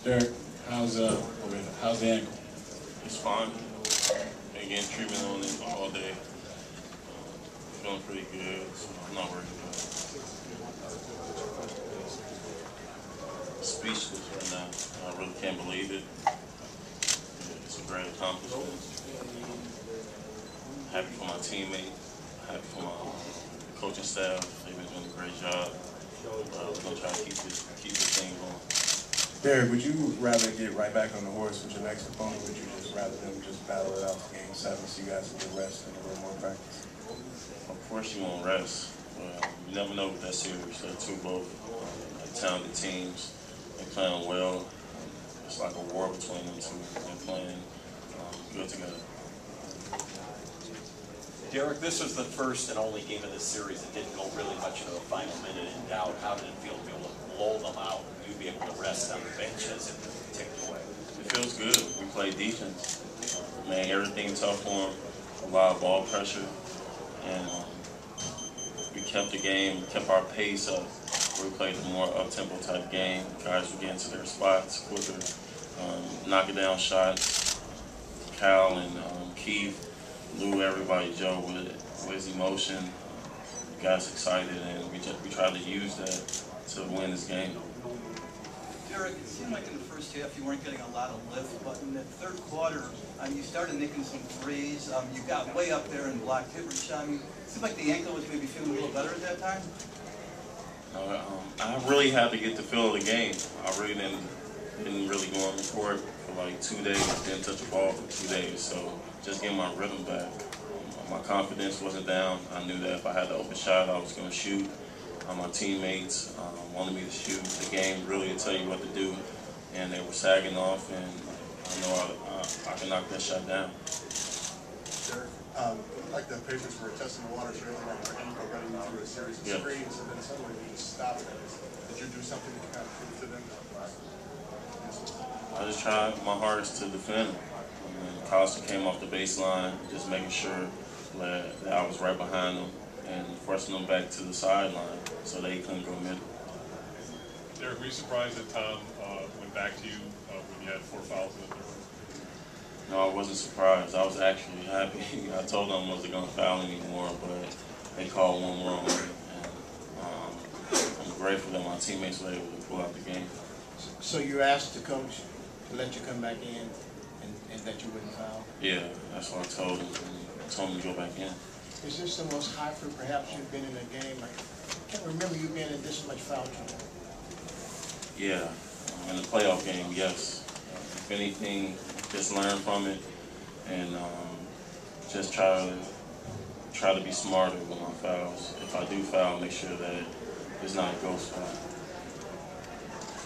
Derrick, how's the ankle? It's fine. Been getting treatment on it all day. Feeling pretty good, so I'm not worried about it. Speechless right now. I really can't believe it. It's a great accomplishment. Happy for my teammates. Happy for my coaching staff. They've been doing a great job. We're gonna try to keep this thing going. Derrick, would you rather get right back on the horse with your next opponent, or would you just rather them just battle it out to Game 7 so you guys can get rest and a little more practice? Of course you want rest. You never know with that series. They're both talented teams. They're playing well. It's like a war between them two. They're playing good together. Derrick, this was the first and only game of this series that didn't go really much into the final minute in doubt. How did it feel to be able to blow them out and you be able to rest on the bench as it ticked away? It feels good. We played defense. Made everything tough for them. A lot of ball pressure. And we kept the game, kept our pace up. We played a more up-tempo type game. Guys were getting to their spots quicker, knocking down shots. Cal and Keith, Lou, everybody, Joe, with his emotion, got us excited, and we tried to use that to win this game. Derrick, it seemed like in the first half you weren't getting a lot of lift, but in the third quarter, you started making some threes. You got way up there and blocked hit shot. It seemed like the ankle was maybe feeling a little better at that time. I really had to get the feel of the game. I really didn't really go on the court for like 2 days. Didn't touch the ball for 2 days, so just getting my rhythm back. My confidence wasn't down. I knew that if I had the open shot, I was going to shoot. My teammates wanted me to shoot. The game really will tell you what to do, and they were sagging off, and I know I can knock that shot down. Derrick, like the Pacers were testing the waters early, like their ankle running through a series of screens, and then suddenly you just stopped it. Did you do something to kind of prove to them? I just tried my hardest to defend. And Costa came off the baseline, just making sure that I was right behind them and forcing them back to the sideline so they couldn't go middle. Derrick, were you surprised that Tom went back to you when you had 4 fouls in the third? No, I wasn't surprised. I was actually happy. I told them I wasn't going to foul anymore, but they called one more on me. And I'm grateful that my teammates were able to pull out the game. So you asked the coach to let you come back in and that you wouldn't foul? Yeah, that's what I told him. I told him to go back in. Is this the most high for perhaps you've been in a game? I can't remember you being in this much foul trouble. Yeah, in the playoff game, yes. If anything, just learn from it and just try to be smarter with my fouls. If I do foul, make sure that it's not a ghost foul.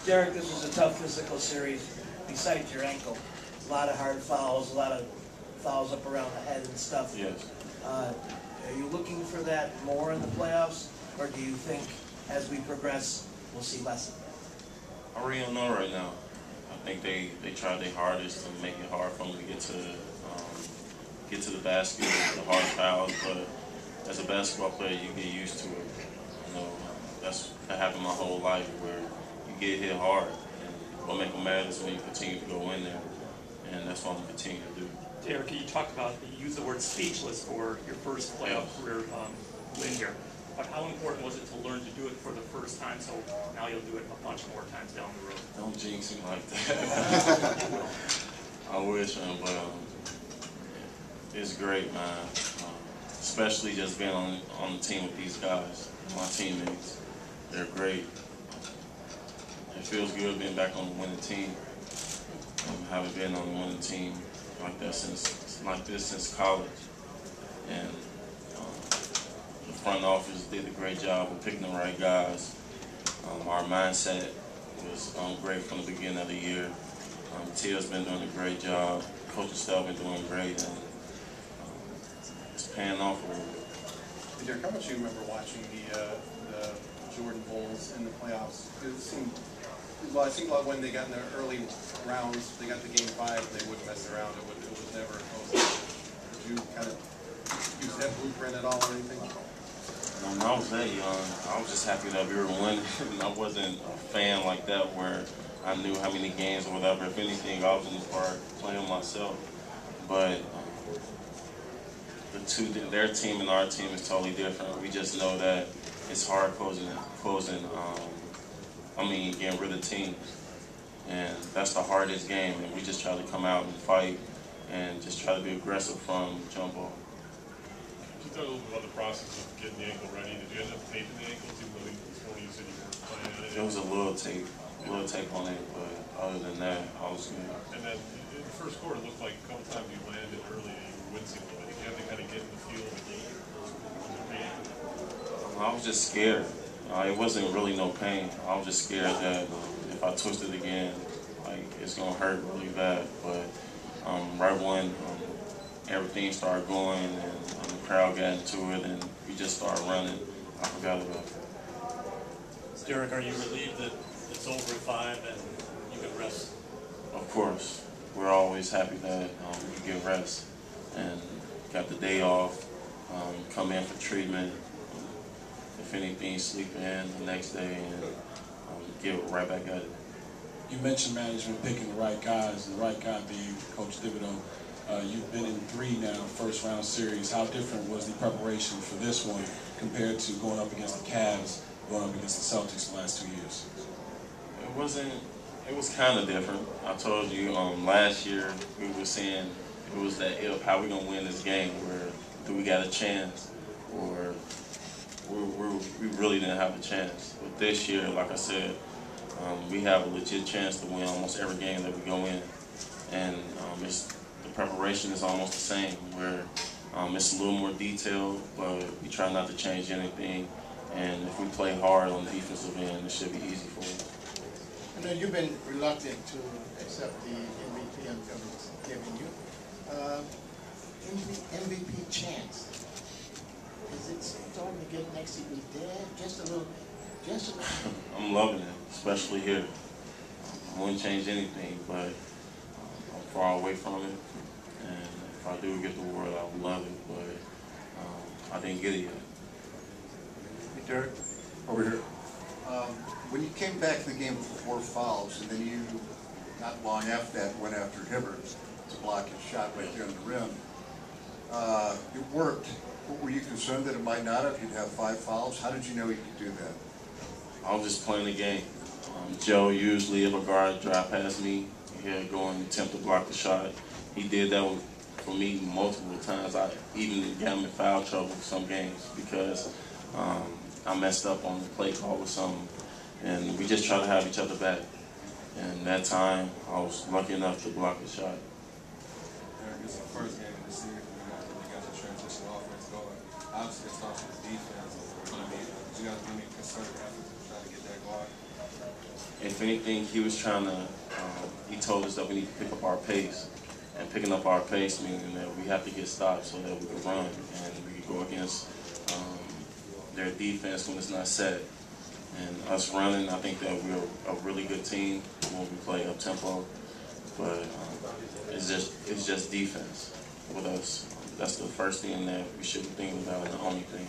Derrick, this was a tough physical series. Besides your ankle, a lot of hard fouls, a lot of fouls up around the head and stuff. Yes. Are you looking for that more in the playoffs, or do you think as we progress we'll see less of that? I really don't know right now. I think they tried their hardest to make it hard for them to get to the basket, the hard fouls. But as a basketball player, you get used to it. You know, that happened my whole life, where you get hit hard, and what make them mad is when you continue to go in there, and that's what I'm going to continue to do. Derrick, you talked about, you used the word speechless for your first playoff career win here. But how important was it to learn to do it for the first time, so now you'll do it a bunch more times down the road? Don't jinx me like that. I wish, man, but it's great, man. Especially just being on the team with these guys, my teammates. They're great. It feels good being back on the winning team. I haven't been on the winning team like this since college, and the front office did a great job of picking the right guys. Our mindset was great from the beginning of the year. Tia's been doing a great job. Coaching staff been doing great, and it's paying off a little bit. Derrick, how much do you remember watching the Jordan Bulls in the playoffs? It seemed, well, it seemed like when they got in the early rounds, they got to game 5, they wouldn't mess around. It was never a close game. Did you kind of use that blueprint at all or anything? When I was that young, I was just happy that we were winning. I wasn't a fan like that where I knew how many games or whatever. If anything, I was in the park playing myself. But their team and our team is totally different. We just know that it's hard getting rid of teams. And that's the hardest game. And we just try to come out and fight and just try to be aggressive from jump off. Can you talk a little bit about the process of getting the ankle ready? Did you end up taping the ankles even though this morning you said you weren't playing on it? There was a little tape on it, but other than that, I was good. And then in the first quarter, it looked like a couple times you landed early and you were wincing a little bit. Did you have to kind of get in the feel of the game? I was just scared. It wasn't really no pain. I was just scared that if I twisted again, like it's gonna hurt really bad. But right when everything started going and the crowd got into it and we just started running, I forgot about it. Derrick, are you relieved that it's over at 5 and you can rest? Of course, we're always happy that we can get rest and got the day off, come in for treatment. If anything, sleep in the next day and get right back at it. You mentioned management picking the right guys, and the right guy being Coach Thibodeau. You've been in 3 now, first-round series. How different was the preparation for this one compared to going up against the Cavs, going up against the Celtics the last 2 years? It was kind of different. I told you last year we were saying it was that if how we gonna win this game, where do we got a chance, or we really didn't have a chance. But this year, like I said, we have a legit chance to win almost every game that we go in, and the preparation is almost the same. Where it's a little more detailed, but we try not to change anything. And if we play hard on the defensive end, it should be easy for us. I know you've been reluctant to accept the MVP I'm giving you. MVP chance. Is it starting to get next to be dead? Just a little. I'm loving it, especially here. I wouldn't change anything, but I'm far away from it. And if I do get the award, I would love it, but I didn't get it yet. Hey, Derrick, over here. When you came back to the game with 4 fouls, and then you, not long after that, went after Hibbert to block his shot right there on the rim, it worked. Were you concerned that it might not have? You'd have 5 fouls. How did you know you could do that? I was just playing the game. Joe usually, if a guard drive past me, he'll go and attempt to block the shot. He did that for me multiple times. I even got him in foul trouble some games because I messed up on the play call with something. And we just try to have each other back. And that time, I was lucky enough to block the shot. Derrick, this is the first game of the series where you got your transition offense going. Obviously, it starts with the defense. Did you guys do any concerted efforts to try to get that going? If anything, he was trying to, he told us that we need to pick up our pace. And picking up our pace meaning that we have to get stopped so that we can run and we can go against their defense when it's not set. And us running, I think that we're a really good team when we play up tempo. But it's just defense with us. That's the first thing that we should be thinking about and the only thing.